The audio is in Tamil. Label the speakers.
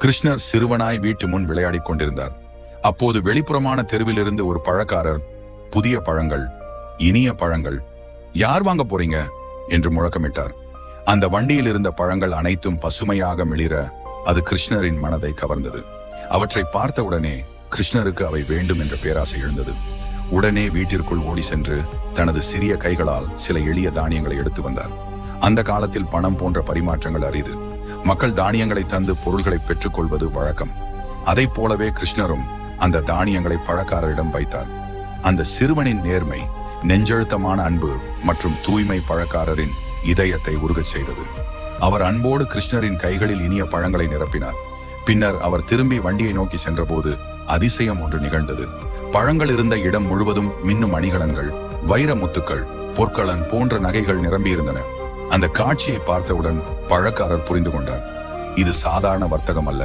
Speaker 1: கிருஷ்ணர் சிறுவனாய் வீட்டு முன் விளையாடிக் கொண்டிருந்தார். அப்போது வெளிப்புறமான தெருவில் இருந்து ஒரு பழக்காரர், புதிய பழங்கள், இனிய பழங்கள், யார் வாங்க போறீங்க என்று முழக்கமிட்டார். அந்த வண்டியில் இருந்த பழங்கள் அனைத்தும் பசுமையாக மிளிர அது கிருஷ்ணரின் மனதை கவர்ந்தது. அவற்றை பார்த்தவுடனே கிருஷ்ணருக்கு அவை வேண்டும் என்ற பேராசை எழுந்தது. உடனே வீட்டிற்குள் ஓடி சென்று தனது சிறிய கைகளால் சில எளிய தானியங்களை எடுத்து வந்தார். அந்த காலத்தில் பணம் போன்ற பரிமாற்றங்கள் அரிது. மக்கள் தானியங்களை தந்து பொருள்களை பெற்றுக் கொள்வது வழக்கம். அதை போலவே கிருஷ்ணரும் அந்த தானியங்களை பழக்காரரிடம் வைத்தார். அந்த சிறுவனின் நேர்மை, நெஞ்செழுத்தமான அன்பு மற்றும் தூய்மை பழக்காரரின் இதயத்தை உருகச் செய்தது. அவர் அன்போடு கிருஷ்ணரின் கைகளில் இனிய பழங்களை நிரப்பினார். பின்னர் அவர் திரும்பி வண்டியை நோக்கி சென்றபோது அதிசயம் ஒன்று நிகழ்ந்தது. பழங்கள் இருந்த இடம் முழுவதும் மின்னும் அணிகலன்கள், வைர முத்துக்கள், பொற்களன் போன்ற நகைகள் நிரம்பியிருந்தன. அந்த காட்சியை பார்த்தவுடன் பழக்காரர் புரிந்து கொண்டார், இது சாதாரண வர்த்தகம் அல்ல,